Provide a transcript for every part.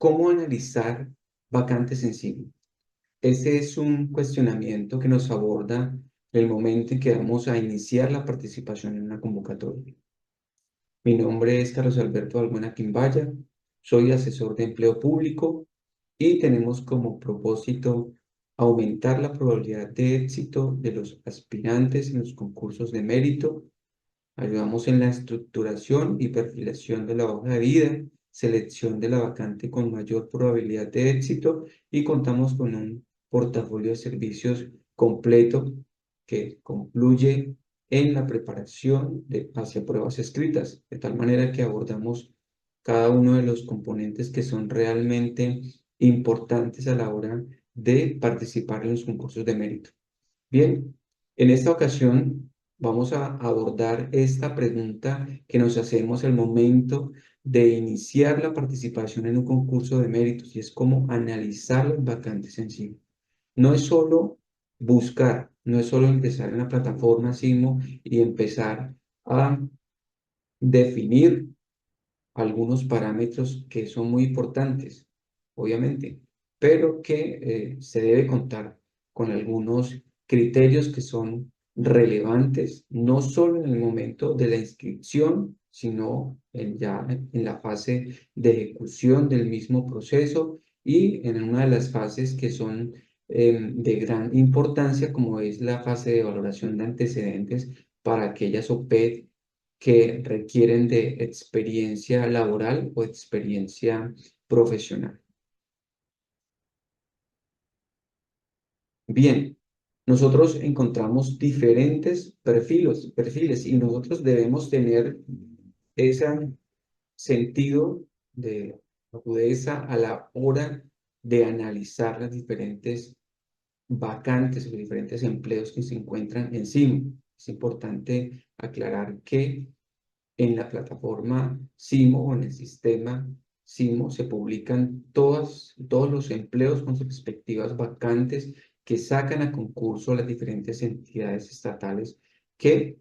¿Cómo analizar vacantes en sí? Ese es un cuestionamiento que nos aborda en el momento en que vamos a iniciar la participación en una convocatoria. Mi nombre es Carlos Alberto Balbuena Quimbaya, soy asesor de empleo público y tenemos como propósito aumentar la probabilidad de éxito de los aspirantes en los concursos de mérito. Ayudamos en la estructuración y perfilación de la hoja de vida, selección de la vacante con mayor probabilidad de éxito y contamos con un portafolio de servicios completo que concluye en la preparación hacia pruebas escritas, de tal manera que abordamos cada uno de los componentes que son realmente importantes a la hora de participar en los concursos de mérito. Bien, en esta ocasión vamos a abordar esta pregunta que nos hacemos al momento de iniciar la participación en un concurso de méritos y es cómo analizar las vacantes en sí. No es solo buscar, no es solo empezar en la plataforma SIMO y empezar a definir algunos parámetros que son muy importantes, obviamente, pero que se debe contar con algunos criterios que son relevantes, no solo en el momento de la inscripción, sino ya en la fase de ejecución del mismo proceso y en una de las fases que son de gran importancia, como es la fase de valoración de antecedentes para aquellas OPED que requieren de experiencia laboral o experiencia profesional. Bien, nosotros encontramos diferentes perfiles y nosotros debemos tener ese sentido de agudeza a la hora de analizar las diferentes vacantes, los diferentes empleos que se encuentran encima. Es importante aclarar que en la plataforma SIMO o en el sistema SIMO se publican todos los empleos con sus respectivas vacantes que sacan a concurso las diferentes entidades estatales que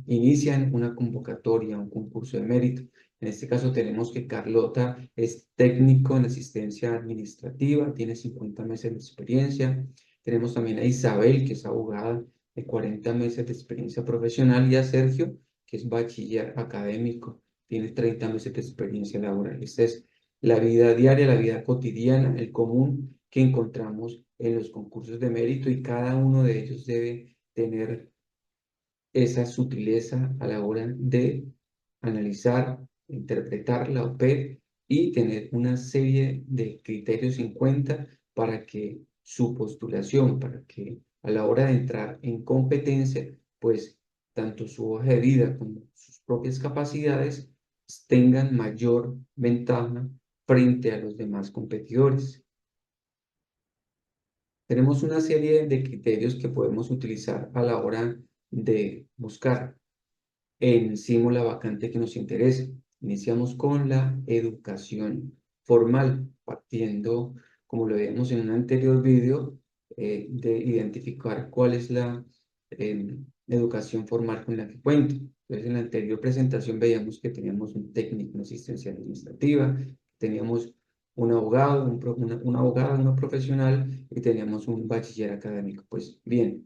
inician una convocatoria, un concurso de mérito. En este caso tenemos que Carlota es técnico en asistencia administrativa, tiene 50 meses de experiencia. Tenemos también a Isabel, que es abogada de 40 meses de experiencia profesional, y a Sergio, que es bachiller académico, tiene 30 meses de experiencia laboral. Esta es la vida diaria, la vida cotidiana, el común que encontramos en los concursos de mérito y cada uno de ellos debe tener esa sutileza a la hora de analizar, interpretar la OPED y tener una serie de criterios en cuenta para que su postulación, para que a la hora de entrar en competencia, pues tanto su hoja de vida como sus propias capacidades tengan mayor ventaja frente a los demás competidores. Tenemos una serie de criterios que podemos utilizar a la hora de buscar encima la vacante que nos interesa. Iniciamos con la educación formal, partiendo, como lo vimos en un anterior vídeo, de identificar cuál es la educación formal con la que cuento. Entonces, en la anterior presentación veíamos que teníamos un técnico en asistencia administrativa, teníamos un abogado, una abogada, una profesional y teníamos un bachiller académico. Pues bien,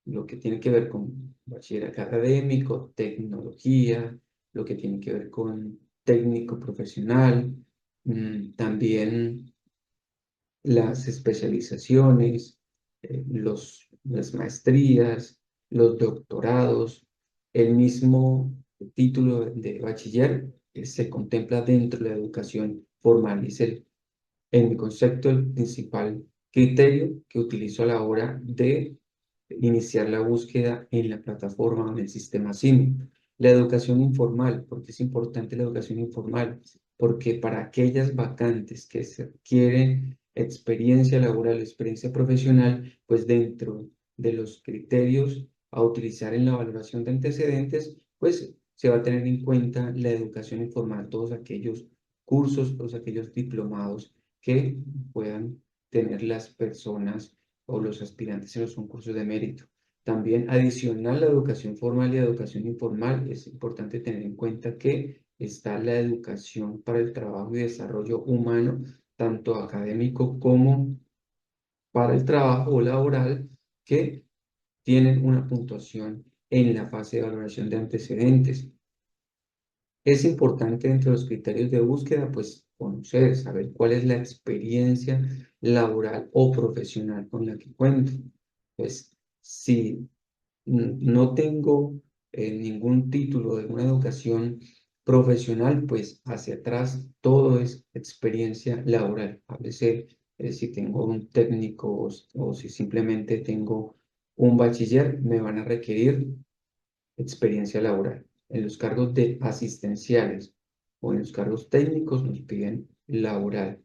lo que tiene que ver con bachiller académico, tecnología, lo que tiene que ver con técnico profesional, también las especializaciones, las maestrías, los doctorados, el mismo título de bachiller se contempla dentro de la educación formal y es en mi concepto, el principal criterio que utilizo a la hora de iniciar la búsqueda en la plataforma o en el sistema SIM. La educación informal, porque es importante la educación informal, porque para aquellas vacantes que se requieren experiencia laboral, experiencia profesional, pues dentro de los criterios a utilizar en la valoración de antecedentes, pues se va a tener en cuenta la educación informal, todos aquellos cursos, todos aquellos diplomados que puedan tener las personas o los aspirantes en los concursos de mérito. También adicional a la educación formal y la educación informal, es importante tener en cuenta que está la educación para el trabajo y desarrollo humano tanto académico como para el trabajo laboral, que tienen una puntuación en la fase de valoración de antecedentes. Es importante entre los criterios de búsqueda, pues conocer, saber cuál es la experiencia laboral o profesional con la que cuento. Pues si no tengo ningún título de una educación profesional, pues hacia atrás todo es experiencia laboral. A veces si tengo un técnico o si simplemente tengo un bachiller, me van a requerir experiencia laboral. En los cargos de asistenciales o en los cargos técnicos nos piden laboral.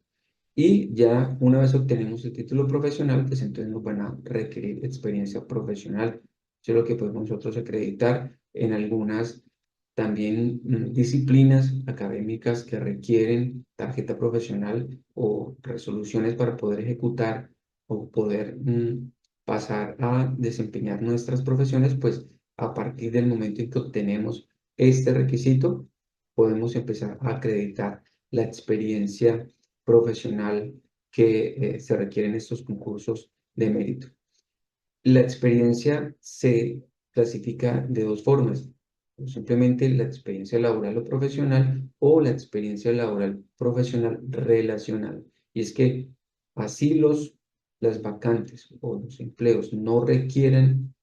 Y ya una vez obtenemos el título profesional, pues entonces nos van a requerir experiencia profesional. Eso es lo que podemos nosotros acreditar en algunas también disciplinas académicas que requieren tarjeta profesional o resoluciones para poder ejecutar o poder pasar a desempeñar nuestras profesiones, pues a partir del momento en que obtenemos este requisito, podemos empezar a acreditar la experiencia profesional que se requiere en estos concursos de mérito. La experiencia se clasifica de dos formas, o simplemente la experiencia laboral o profesional o la experiencia laboral profesional relacional. Y es que así las vacantes o los empleos no requieren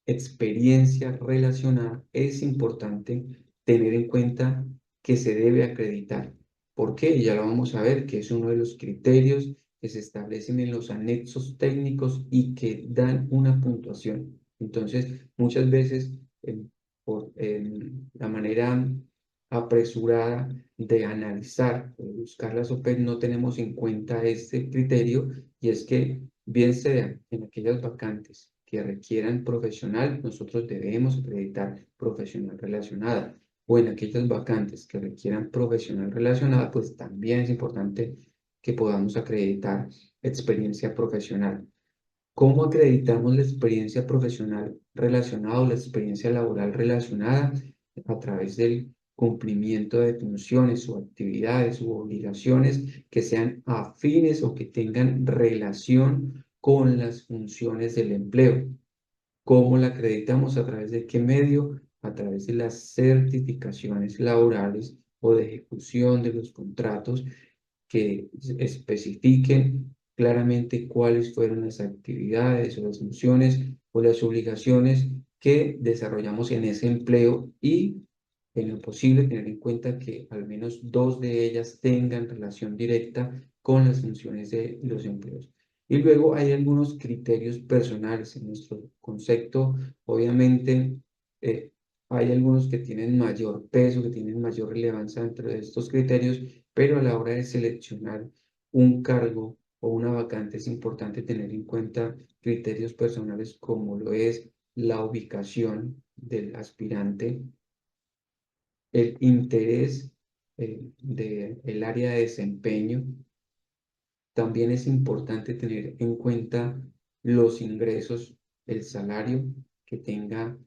experiencia relacionada, es importante tener en cuenta que se debe acreditar. ¿Por qué? Ya lo vamos a ver, que es uno de los criterios que se establecen en los anexos técnicos y que dan una puntuación. Entonces, muchas veces, por la manera apresurada de analizar o buscar las OPE, no tenemos en cuenta este criterio, y es que bien sea en aquellas vacantes que requieran profesional, nosotros debemos acreditar profesional relacionada, o en aquellas vacantes que requieran profesional relacionada, pues también es importante que podamos acreditar experiencia profesional. ¿Cómo acreditamos la experiencia profesional relacionada o la experiencia laboral relacionada? A través del cumplimiento de funciones o actividades u obligaciones que sean afines o que tengan relación con las funciones del empleo. ¿Cómo la acreditamos? ¿A través de qué medio? A través de las certificaciones laborales o de ejecución de los contratos que especifiquen claramente cuáles fueron las actividades o las funciones o las obligaciones que desarrollamos en ese empleo, y en lo posible tener en cuenta que al menos dos de ellas tengan relación directa con las funciones de los empleos. Y luego hay algunos criterios personales en nuestro concepto. Obviamente, eh, hay algunos que tienen mayor peso, que tienen mayor relevancia dentro de estos criterios, pero a la hora de seleccionar un cargo o una vacante es importante tener en cuenta criterios personales como lo es la ubicación del aspirante, el interés del área de desempeño. También es importante tener en cuenta los ingresos, el salario que tenga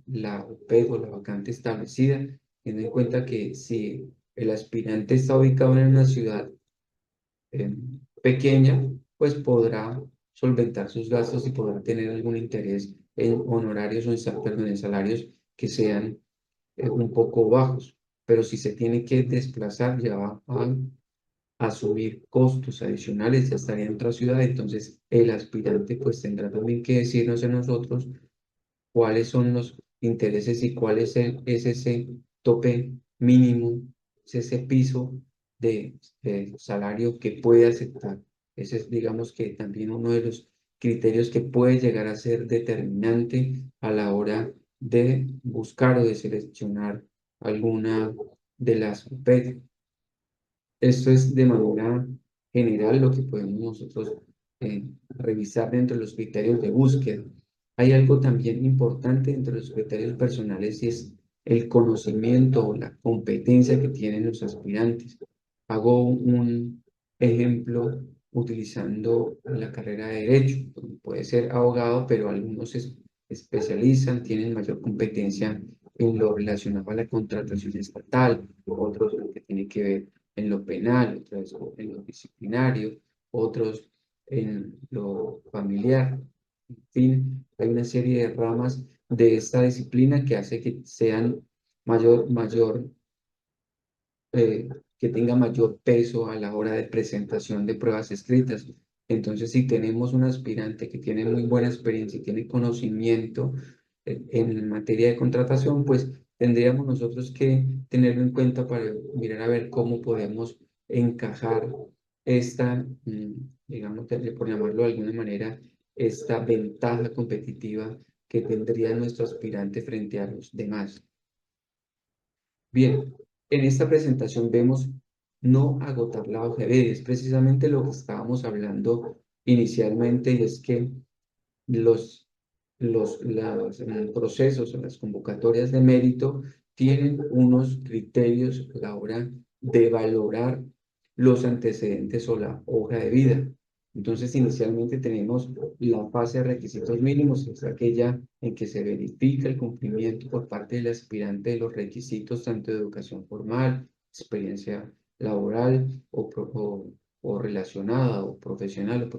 la OPED o la vacante establecida, teniendo en cuenta que si el aspirante está ubicado en una ciudad pequeña, pues podrá solventar sus gastos y podrá tener algún interés en honorarios o perdón, en salarios que sean un poco bajos. Pero si se tiene que desplazar, ya va a asumir costos adicionales, ya estaría en otra ciudad. Entonces el aspirante pues tendrá también que decirnos a nosotros cuáles son los intereses y cuál es ese tope mínimo, es ese piso de salario que puede aceptar. Ese es, digamos, que también uno de los criterios que puede llegar a ser determinante a la hora de buscar o de seleccionar alguna de las OPED. Esto es de manera general lo que podemos nosotros revisar dentro de los criterios de búsqueda. Hay algo también importante dentro de los criterios personales, y es el conocimiento o la competencia que tienen los aspirantes. Hago un ejemplo utilizando la carrera de Derecho. Puede ser abogado, pero algunos se especializan, tienen mayor competencia en lo relacionado a la contratación estatal, otros en lo que tiene que ver en lo penal, otros en lo disciplinario, otros en lo familiar. En fin, hay una serie de ramas de esta disciplina que hace que sean mayor que tenga mayor peso a la hora de presentación de pruebas escritas. Entonces, si tenemos un aspirante que tiene muy buena experiencia y tiene conocimiento en materia de contratación, pues tendríamos nosotros que tenerlo en cuenta para mirar a ver cómo podemos encajar esta, digamos, por llamarlo de alguna manera, esta ventaja competitiva que tendría nuestro aspirante frente a los demás. Bien, en esta presentación vemos no agotar la hoja de vida. Es precisamente lo que estábamos hablando inicialmente y es que los, los procesos o las convocatorias de mérito tienen unos criterios a la hora de valorar los antecedentes o la hoja de vida. Entonces, inicialmente tenemos la fase de requisitos mínimos, es aquella en que se verifica el cumplimiento por parte del aspirante de los requisitos tanto de educación formal, experiencia laboral o relacionada o profesional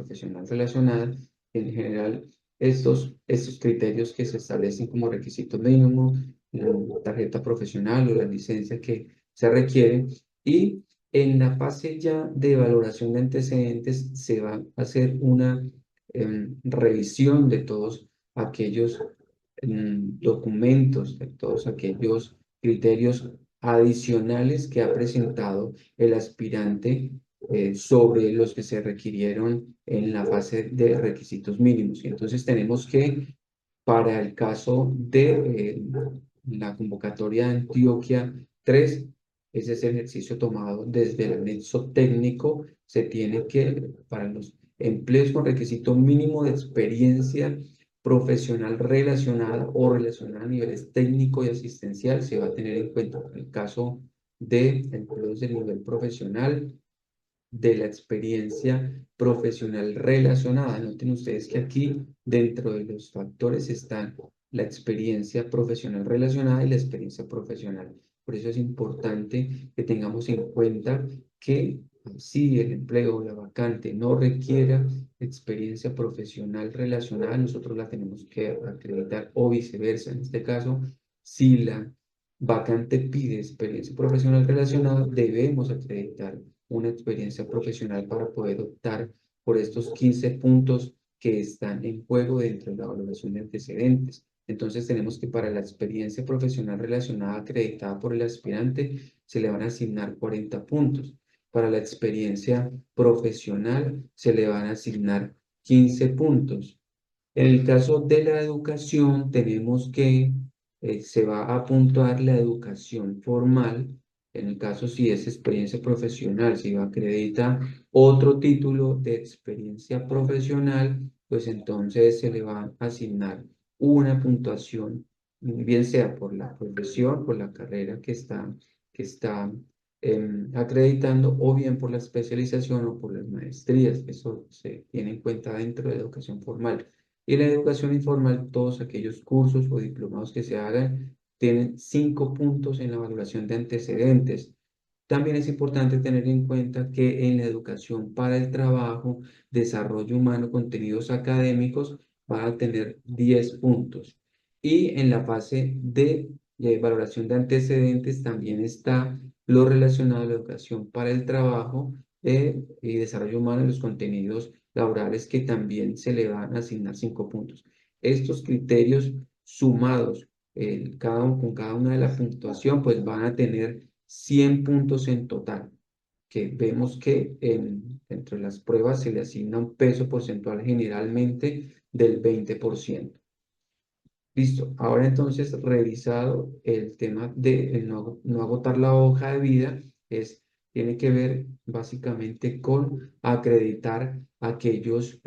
relacionada. En general, estos criterios que se establecen como requisito mínimo, la tarjeta profesional o la licencia que se requiere. Y en la fase ya de valoración de antecedentes se va a hacer una revisión de todos aquellos documentos, de todos aquellos criterios adicionales que ha presentado el aspirante sobre los que se requirieron en la fase de requisitos mínimos. Y entonces tenemos que, para el caso de la convocatoria de Antioquia 3, ese es el ejercicio tomado desde el anexo técnico, se tiene que, para los empleos con requisito mínimo de experiencia profesional relacionada o relacionada a niveles técnico y asistencial, se va a tener en cuenta en el caso de empleos de nivel profesional, de la experiencia profesional relacionada. Noten ustedes que aquí dentro de los factores están la experiencia profesional relacionada y la experiencia profesional. Por eso es importante que tengamos en cuenta que si el empleo o la vacante no requiera experiencia profesional relacionada, nosotros la tenemos que acreditar o viceversa. En este caso, si la vacante pide experiencia profesional relacionada, debemos acreditar una experiencia profesional para poder optar por estos 15 puntos que están en juego dentro de la valoración de antecedentes. Entonces tenemos que para la experiencia profesional relacionada acreditada por el aspirante se le van a asignar 40 puntos. Para la experiencia profesional se le van a asignar 15 puntos. En el caso de la educación, tenemos que se va a puntuar la educación formal. En el caso si es experiencia profesional, si acredita otro título de experiencia profesional, pues entonces se le va a asignar una puntuación, bien sea por la profesión, por la carrera que está acreditando, o bien por la especialización o por las maestrías. Eso se tiene en cuenta dentro de la educación formal. Y la educación informal, todos aquellos cursos o diplomados que se hagan, tienen 5 puntos en la evaluación de antecedentes. También es importante tener en cuenta que en la educación para el trabajo, desarrollo humano, contenidos académicos, va a tener 10 puntos. Y en la fase de valoración de antecedentes también está lo relacionado a la educación para el trabajo y desarrollo humano y los contenidos laborales que también se le van a asignar 5 puntos. Estos criterios sumados con cada una de la puntuación, pues van a tener 100 puntos en total, que vemos que entre las pruebas se le asigna un peso porcentual generalmente del 20%. Listo, ahora entonces revisado el tema de no agotar la hoja de vida, tiene que ver básicamente con acreditar aquellos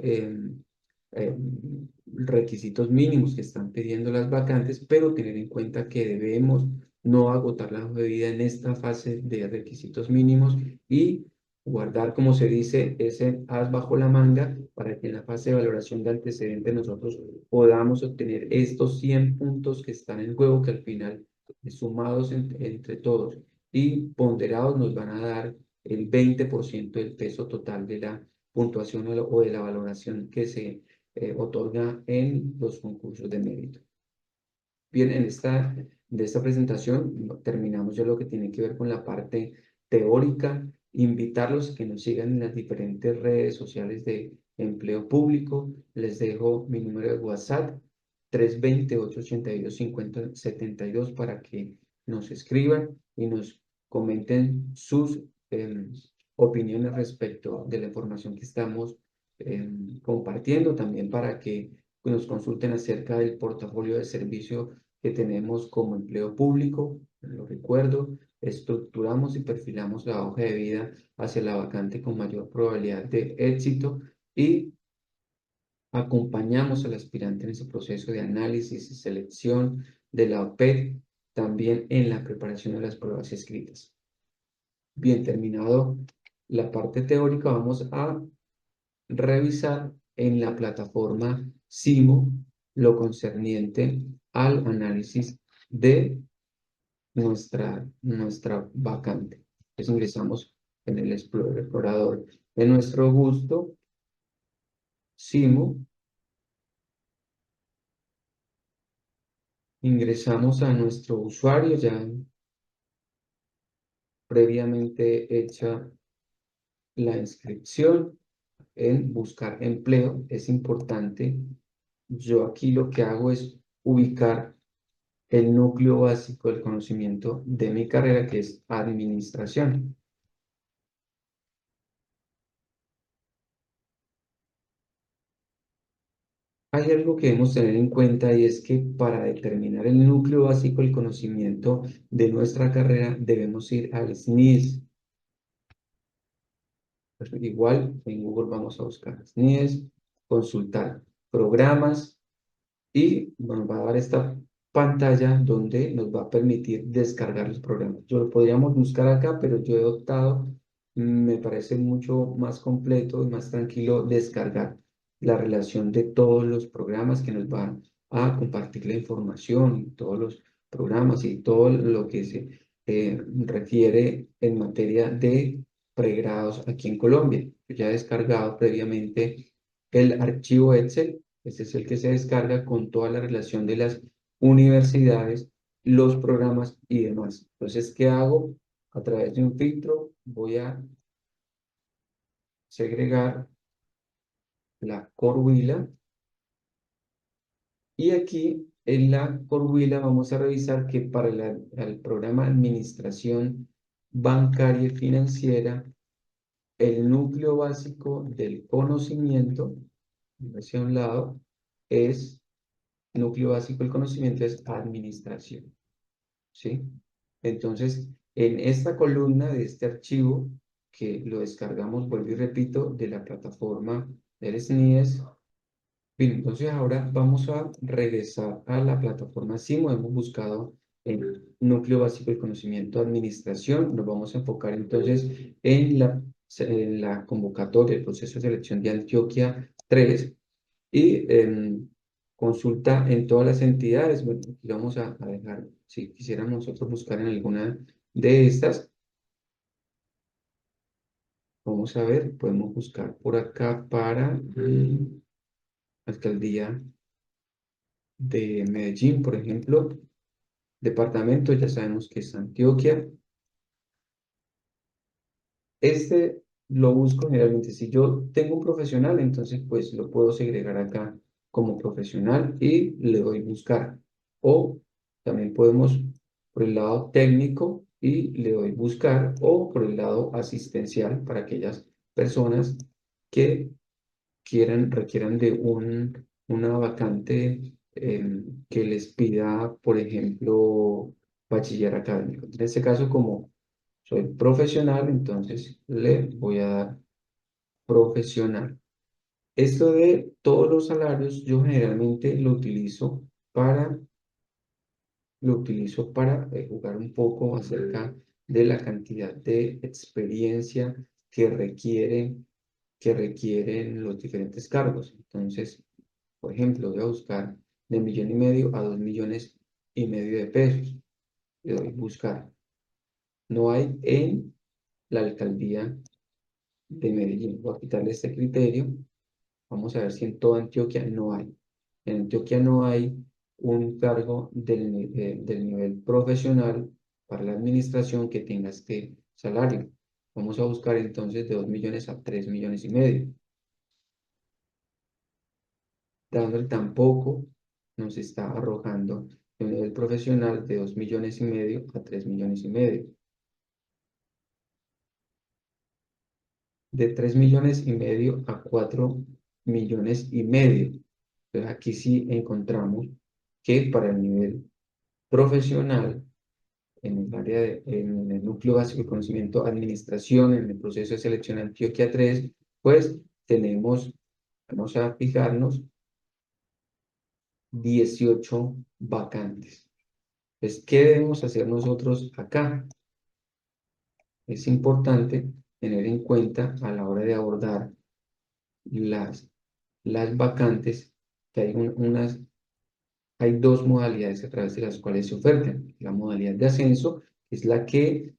requisitos mínimos que están pidiendo las vacantes, pero tener en cuenta que debemos no agotar la hoja de vida en esta fase de requisitos mínimos y guardar, como se dice, ese as bajo la manga para que en la fase de valoración de antecedentes nosotros podamos obtener estos 100 puntos que están en juego, que al final, sumados entre todos y ponderados, nos van a dar el 20% del peso total de la puntuación o de la valoración que se otorga en los concursos de mérito. Bien, de esta presentación terminamos ya lo que tiene que ver con la parte teórica. Invitarlos a que nos sigan en las diferentes redes sociales de empleo público. Les dejo mi número de WhatsApp, 320-882-5072, para que nos escriban y nos comenten sus opiniones respecto de la información que estamos compartiendo. También para que nos consulten acerca del portafolio de servicio que tenemos como empleo público. Lo recuerdo, estructuramos y perfilamos la hoja de vida hacia la vacante con mayor probabilidad de éxito y acompañamos al aspirante en ese proceso de análisis y selección de la OPED, también en la preparación de las pruebas escritas. Bien, terminado la parte teórica, vamos a revisar en la plataforma SIMO lo concerniente al análisis de nuestra vacante. Entonces ingresamos en el explorador de nuestro gusto, SIMO, ingresamos a nuestro usuario ya previamente hecha la inscripción. En buscar empleo es importante. Yo aquí lo que hago es ubicar el núcleo básico del conocimiento de mi carrera, que es administración. Hay algo que debemos tener en cuenta, y es que para determinar el núcleo básico del conocimiento de nuestra carrera debemos ir al SNIES. Pues igual en Google vamos a buscar SNIES, consultar programas, y nos va a dar esta pantalla donde nos va a permitir descargar los programas. Yo lo podríamos buscar acá, pero yo he optado, me parece mucho más completo y más tranquilo descargar la relación de todos los programas que nos van a compartir la información, todos los programas y todo lo que se refiere en materia de pregrados aquí en Colombia. Yo ya he descargado previamente el archivo Excel. Este es el que se descarga con toda la relación de las universidades, los programas y demás. Entonces, ¿qué hago? A través de un filtro voy a segregar la Corwila, y aquí en la Corwila vamos a revisar que para el programa Administración Bancaria y Financiera, el núcleo básico del conocimiento, hacia un lado, es núcleo básico del conocimiento es administración, ¿sí? Entonces, en esta columna de este archivo, que lo descargamos, vuelvo y repito, de la plataforma del SNIES. Bien, entonces ahora vamos a regresar a la plataforma SIMO. Hemos buscado el núcleo básico del conocimiento de administración. Nos vamos a enfocar entonces en la convocatoria, el proceso de selección de Antioquia 3, y consulta en todas las entidades. Bueno, aquí vamos a dejar, si quisiéramos nosotros buscar en alguna de estas, vamos a ver, podemos buscar por acá para Alcaldía de Medellín, por ejemplo. Departamento, ya sabemos que es Antioquia. Este lo busco generalmente. Si yo tengo un profesional, entonces pues lo puedo segregar acá como profesional y le doy buscar. O también podemos por el lado técnico y le doy buscar, o por el lado asistencial para aquellas personas que requieran de una vacante que les pida, por ejemplo, bachiller académico. En este caso, como soy profesional, entonces le voy a dar profesional. Esto de todos los salarios, yo generalmente para, lo utilizo para jugar un poco acerca de la cantidad de experiencia que requieren los diferentes cargos. Entonces, por ejemplo, voy a buscar de 1,5 millones a 2,5 millones de pesos. Le doy buscar. No hay en la alcaldía de Medellín. Voy a quitarle este criterio. Vamos a ver si en toda Antioquia no hay. En Antioquia no hay un cargo del nivel profesional para la administración que tenga este salario. Vamos a buscar entonces de 2 millones a 3 millones y medio. Dándole tampoco nos está arrojando un nivel profesional de 2 millones y medio a 3 millones y medio. De 3 millones y medio a 4 millones y medio. Entonces aquí sí encontramos que para el nivel profesional, en el área en el núcleo básico de conocimiento, administración, en el proceso de selección Antioquia 3, pues tenemos, vamos a fijarnos, 18 vacantes. Entonces, ¿qué debemos hacer nosotros acá? Es importante tener en cuenta a la hora de abordar las, las vacantes que hay hay dos modalidades a través de las cuales se ofertan. La modalidad de ascenso es la que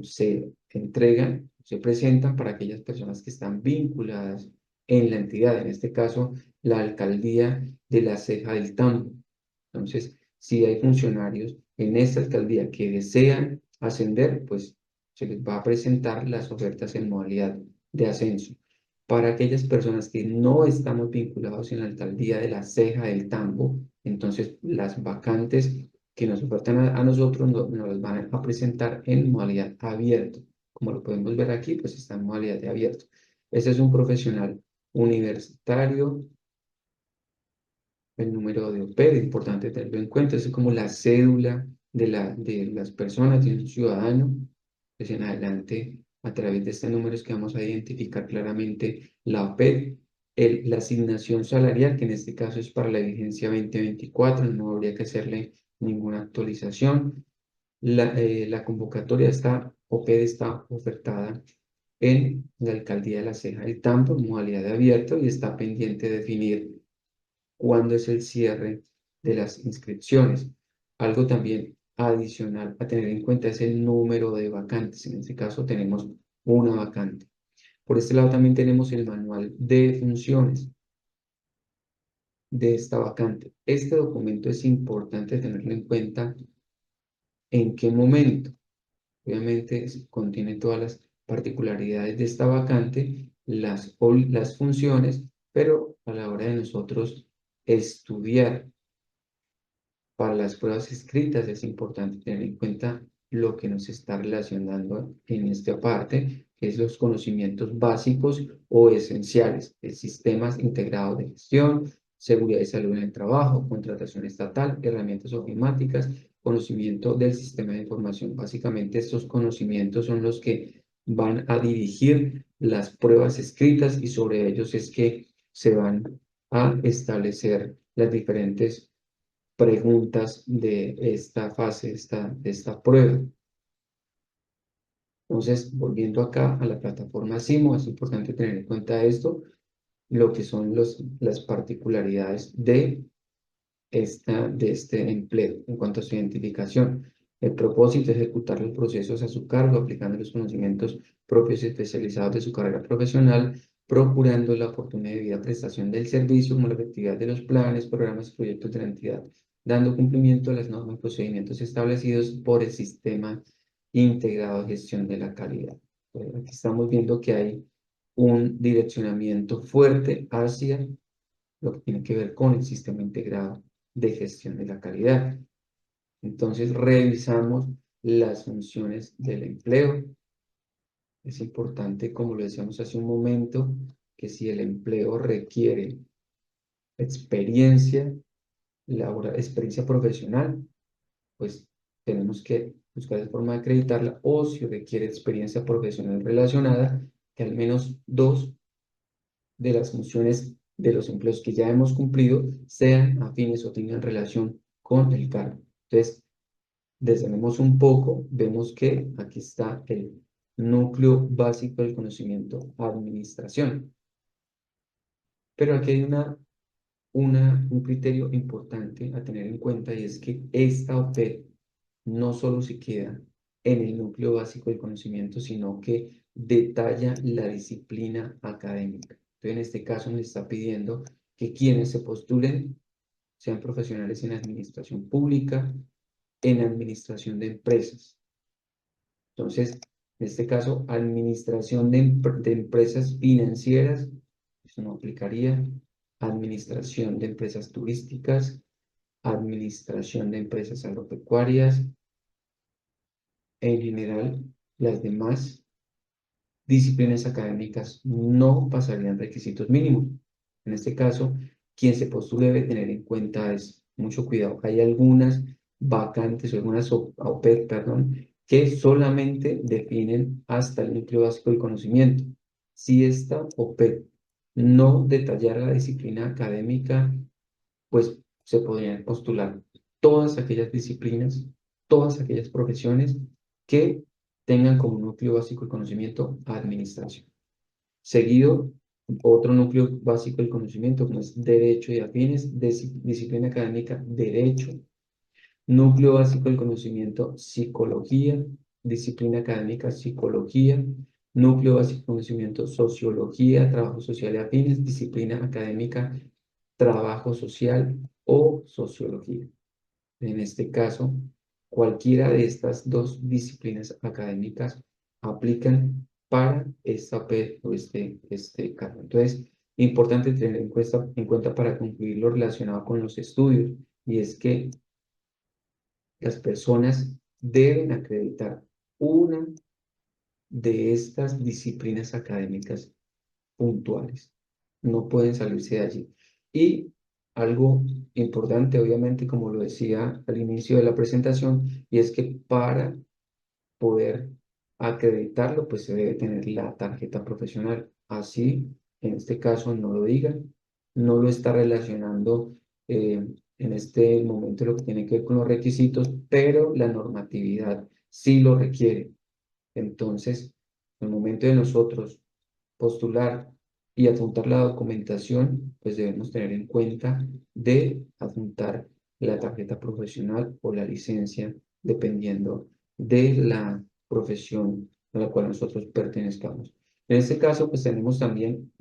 se entregan, se presentan para aquellas personas que están vinculadas en la entidad, en este caso, la alcaldía de La Ceja del Tambo. Entonces, si hay funcionarios en esta alcaldía que desean ascender, pues se les va a presentar las ofertas en modalidad de ascenso. Para aquellas personas que no estamos vinculados en la alcaldía de La Ceja del Tambo, entonces las vacantes que nos ofertan a nosotros nos las van a presentar en modalidad abierto. Como lo podemos ver aquí, pues está en modalidad de abierto. Ese es un profesional universitario. El número de OPED, es importante tenerlo en cuenta, es como la cédula de las personas, de un ciudadano. Pues en adelante, a través de este número es que vamos a identificar claramente la OPED, la asignación salarial, que en este caso es para la vigencia 2024, no habría que hacerle ninguna actualización. La convocatoria está, OPED está ofertada en la alcaldía de La Ceja del Tambo, en modalidad de abierto, y está pendiente de definir cuándo es el cierre de las inscripciones. Algo también adicional a tener en cuenta es el número de vacantes. En este caso tenemos una vacante. Por este lado también tenemos el manual de funciones de esta vacante. Este documento es importante tenerlo en cuenta en qué momento. Obviamente contiene todas las particularidades de esta vacante, las funciones, pero a la hora de nosotros estudiar para las pruebas escritas es importante tener en cuenta lo que nos está relacionando en esta parte, que es los conocimientos básicos o esenciales de sistemas integrados de gestión, seguridad y salud en el trabajo, contratación estatal, herramientas ofimáticas, conocimiento del sistema de información. Básicamente estos conocimientos son los que van a dirigir las pruebas escritas y sobre ellos es que se van a establecer las diferentes preguntas de esta fase, de esta prueba. Entonces, volviendo acá a la plataforma SIMO, es importante tener en cuenta esto, lo que son las particularidades de este empleo en cuanto a su identificación. El propósito es ejecutar los procesos a su cargo, aplicando los conocimientos propios y especializados de su carrera profesional, procurando la oportunidad de debida prestación del servicio, como la efectividad de los planes, programas y proyectos de la entidad, dando cumplimiento a las normas y procedimientos establecidos por el Sistema Integrado de Gestión de la Calidad. Aquí estamos viendo que hay un direccionamiento fuerte hacia lo que tiene que ver con el sistema integrado de gestión de la calidad. Entonces, revisamos las funciones del empleo. Es importante, como lo decíamos hace un momento, que si el empleo requiere experiencia, experiencia profesional, pues tenemos que buscar la forma de acreditarla, o si requiere experiencia profesional relacionada, que al menos dos de las funciones de los empleos que ya hemos cumplido sean afines o tengan relación con el cargo. Entonces, descendemos un poco, vemos que aquí está el núcleo básico del conocimiento, administración. Pero aquí hay un criterio importante a tener en cuenta y es que esta OPE no solo se queda en el núcleo básico del conocimiento, sino que detalla la disciplina académica. Entonces, en este caso nos está pidiendo que quienes se postulen sean profesionales en administración pública, en administración de empresas. Entonces, en este caso, administración de empresas financieras, eso no aplicaría, administración de empresas turísticas, administración de empresas agropecuarias, en general, las demás disciplinas académicas no pasarían requisitos mínimos. En este caso, quien se postule debe tener en cuenta es mucho cuidado. Hay algunas vacantes o algunas OPED, perdón, que solamente definen hasta el núcleo básico del conocimiento. Si esta OPED no detallara la disciplina académica, pues se podrían postular todas aquellas disciplinas, todas aquellas profesiones que tengan como núcleo básico el conocimiento administración. Seguido, otro núcleo básico del conocimiento, como es derecho y afines, disciplina académica, derecho. Núcleo básico del conocimiento, psicología, disciplina académica, psicología. Núcleo básico del conocimiento, sociología, trabajo social y afines, disciplina académica, trabajo social o sociología. En este caso, cualquiera de estas dos disciplinas académicas aplican para esta o este cargo. Entonces, importante tener en cuenta para concluir lo relacionado con los estudios, y es que las personas deben acreditar una de estas disciplinas académicas puntuales. No pueden salirse de allí. Y algo importante, obviamente, como lo decía al inicio de la presentación, y es que para poder acreditarlo, pues se debe tener la tarjeta profesional. Así, en este caso, no lo diga, no lo está relacionando en este momento lo que tiene que ver con los requisitos, pero la normatividad sí lo requiere. Entonces, en el momento de nosotros postular y adjuntar la documentación, pues debemos tener en cuenta de adjuntar la tarjeta profesional o la licencia, dependiendo de la profesión a la cual nosotros pertenezcamos. En este caso, pues tenemos también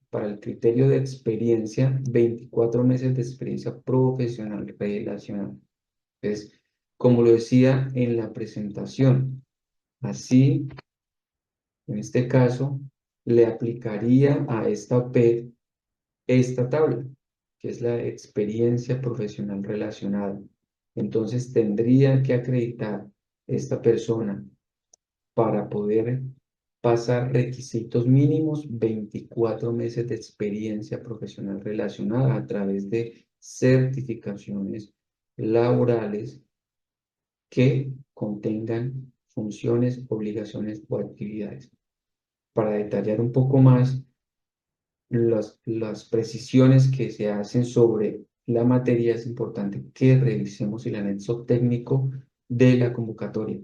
para el criterio de experiencia, 24 meses de experiencia profesional relacional. Entonces, como lo decía en la presentación, así en este caso, le aplicaría a esta P esta tabla, que es la experiencia profesional relacionada. Entonces, tendría que acreditar esta persona para poder pasar requisitos mínimos 24 meses de experiencia profesional relacionada a través de certificaciones laborales que contengan funciones, obligaciones o actividades. Para detallar un poco más las precisiones que se hacen sobre la materia, es importante que revisemos el anexo técnico de la convocatoria,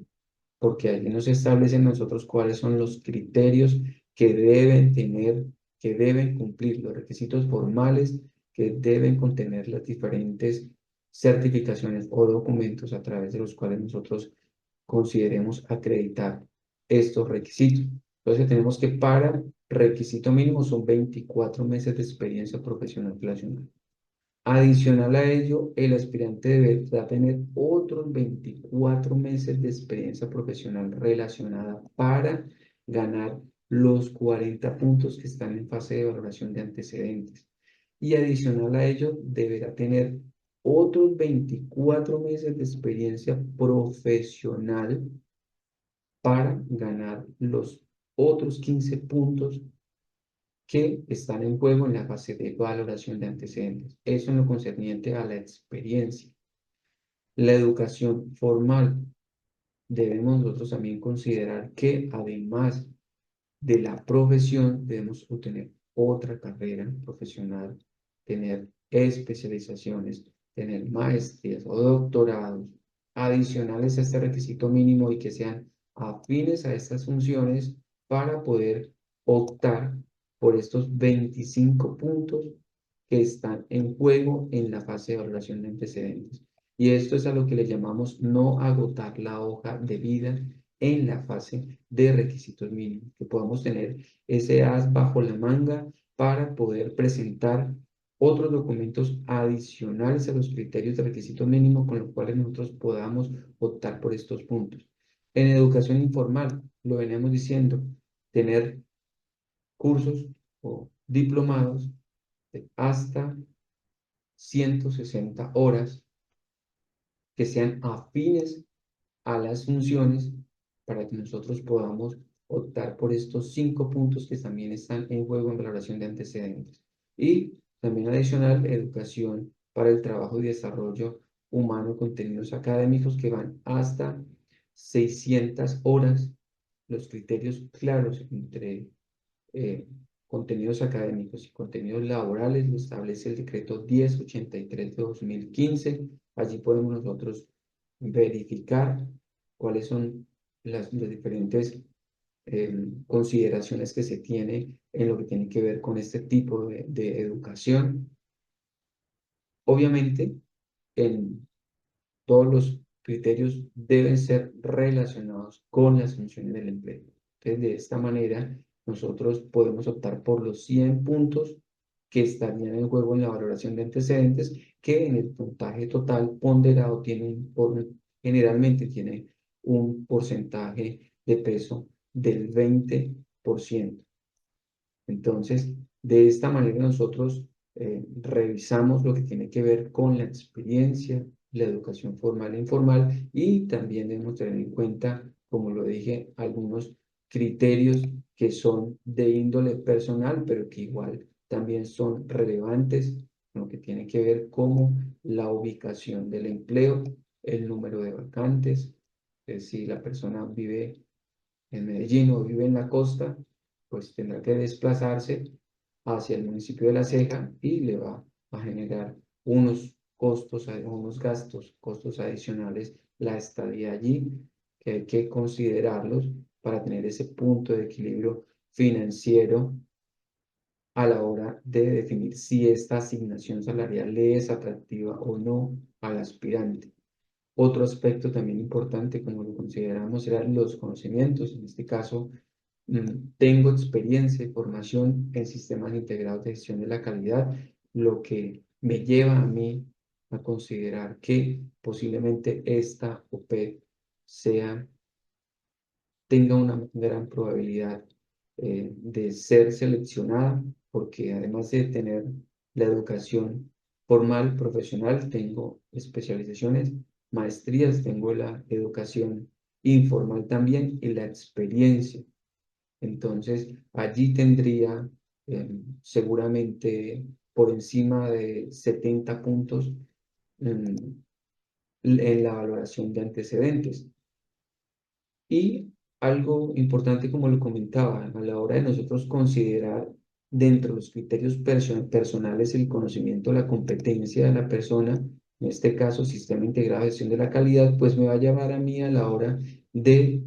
porque allí nos establecen nosotros cuáles son los criterios que deben tener, que deben cumplir, los requisitos formales que deben contener las diferentes certificaciones o documentos a través de los cuales nosotros consideremos acreditar estos requisitos. Entonces tenemos que para requisito mínimo son 24 meses de experiencia profesional relacional. Adicional a ello, el aspirante deberá tener otros 24 meses de experiencia profesional relacionada para ganar los 40 puntos que están en fase de valoración de antecedentes. Y adicional a ello, deberá tener otros 24 meses de experiencia profesional para ganar los otros 15 puntos que están en juego en la fase de valoración de antecedentes. Eso en lo concerniente a la experiencia. La educación formal. Debemos nosotros también considerar que además de la profesión debemos obtener otra carrera profesional, tener especializaciones, tener maestrías o doctorados adicionales a este requisito mínimo y que sean afines a estas funciones para poder optar por estos 25 puntos que están en juego en la fase de valoración de antecedentes. Y esto es a lo que le llamamos no agotar la hoja de vida en la fase de requisitos mínimos, que podamos tener ese as bajo la manga para poder presentar otros documentos adicionales a los criterios de requisito mínimo con los cuales nosotros podamos optar por estos puntos. En educación informal, lo venimos diciendo, tener cursos o diplomados de hasta 160 horas que sean afines a las funciones para que nosotros podamos optar por estos 5 puntos que también están en juego en valoración de antecedentes. Y también adicional, educación para el trabajo y desarrollo humano, contenidos académicos que van hasta 600 horas, los criterios claros entre eh, contenidos académicos y contenidos laborales lo establece el decreto 1083 de 2015. Allí podemos nosotros verificar cuáles son las diferentes consideraciones que se tiene en lo que tiene que ver con este tipo de educación. Obviamente, en todos los criterios deben ser relacionados con las funciones del empleo. Entonces, de esta manera, nosotros podemos optar por los 100 puntos que estarían en juego en la valoración de antecedentes, que en el puntaje total ponderado generalmente tiene un porcentaje de peso del 20%. Entonces, de esta manera nosotros revisamos lo que tiene que ver con la experiencia, la educación formal e informal y también debemos tener en cuenta, como lo dije, algunos criterios que son de índole personal, pero que igual también son relevantes, lo que tiene que ver como la ubicación del empleo, el número de vacantes, si la persona vive en Medellín o vive en la costa, pues tendrá que desplazarse hacia el municipio de La Ceja y le va a generar unos costos, unos gastos, costos adicionales la estadía allí, que hay que considerarlos para tener ese punto de equilibrio financiero a la hora de definir si esta asignación salarial le es atractiva o no al aspirante. Otro aspecto también importante, como lo consideramos, eran los conocimientos. En este caso, tengo experiencia y formación en sistemas integrados de gestión de la calidad, lo que me lleva a mí a considerar que posiblemente esta OPE tenga una gran probabilidad de ser seleccionada, porque además de tener la educación formal, profesional, tengo especializaciones, maestrías, tengo la educación informal también y la experiencia. Entonces, allí tendría seguramente por encima de 70 puntos en la valoración de antecedentes. Y algo importante, como lo comentaba, a la hora de nosotros considerar dentro de los criterios personales el conocimiento, la competencia de la persona, en este caso, sistema integrado de gestión de la calidad, pues me va a llevar a mí a la hora de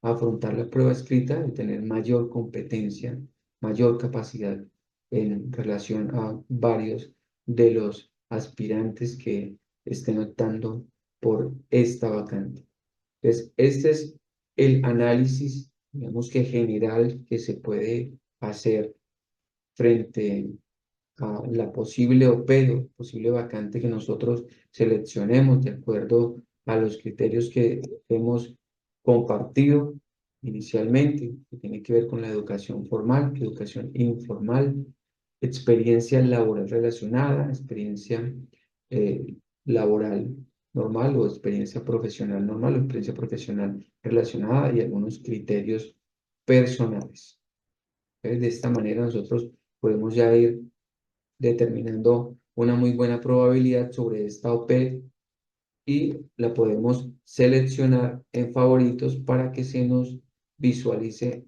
afrontar la prueba escrita, de tener mayor competencia, mayor capacidad en relación a varios de los aspirantes que estén optando por esta vacante. Entonces, este es el análisis, digamos que general que se puede hacer frente a la posible OPEDO, posible vacante que nosotros seleccionemos de acuerdo a los criterios que hemos compartido inicialmente, que tiene que ver con la educación formal, educación informal, experiencia laboral relacionada, experiencia laboral normal o experiencia profesional normal o experiencia profesional relacionada y algunos criterios personales. Entonces, de esta manera nosotros podemos ya ir determinando una muy buena probabilidad sobre esta OP y la podemos seleccionar en favoritos para que se nos visualice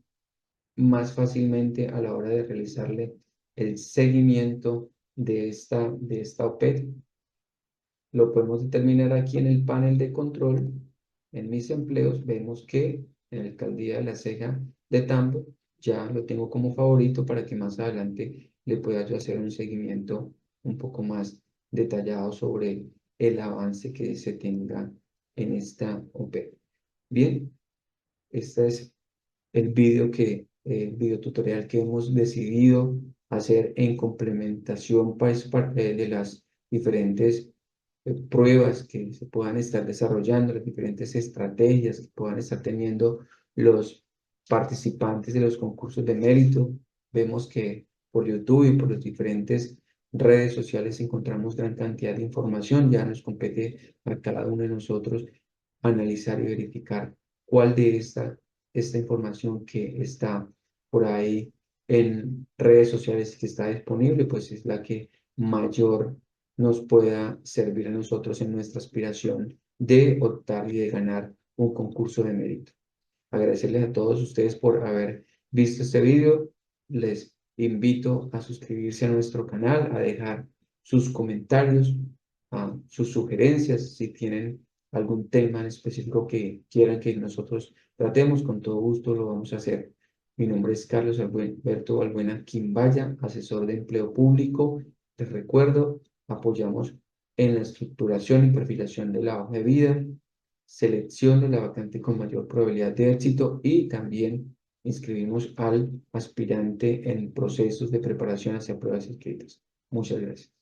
más fácilmente a la hora de realizarle el seguimiento de esta OPET. Lo podemos determinar aquí en el panel de control. En mis empleos vemos que en la alcaldía de La Ceja de Tambo ya lo tengo como favorito para que más adelante le pueda yo hacer un seguimiento un poco más detallado sobre el avance que se tenga en esta OP. Bien, este es el video tutorial que hemos decidido hacer en complementación pues, de las diferentes pruebas que se puedan estar desarrollando, las diferentes estrategias que puedan estar teniendo los participantes de los concursos de mérito. Vemos que por YouTube y por las diferentes redes sociales encontramos gran cantidad de información. Ya nos compete a cada uno de nosotros analizar y verificar cuál de esta información que está por ahí en redes sociales que está disponible, pues es la que mayor nos pueda servir a nosotros en nuestra aspiración de optar y de ganar un concurso de mérito. Agradecerles a todos ustedes por haber visto este video. Les invito a suscribirse a nuestro canal, a dejar sus comentarios, sus sugerencias, si tienen algún tema en específico que quieran que nosotros tratemos, con todo gusto lo vamos a hacer. Mi nombre es Carlos Alberto Balbuena Quimbaya, asesor de empleo público. Les recuerdo, apoyamos en la estructuración y perfilación de la hoja de vida, selección de la vacante con mayor probabilidad de éxito y también inscribimos al aspirante en procesos de preparación hacia pruebas escritas. Muchas gracias.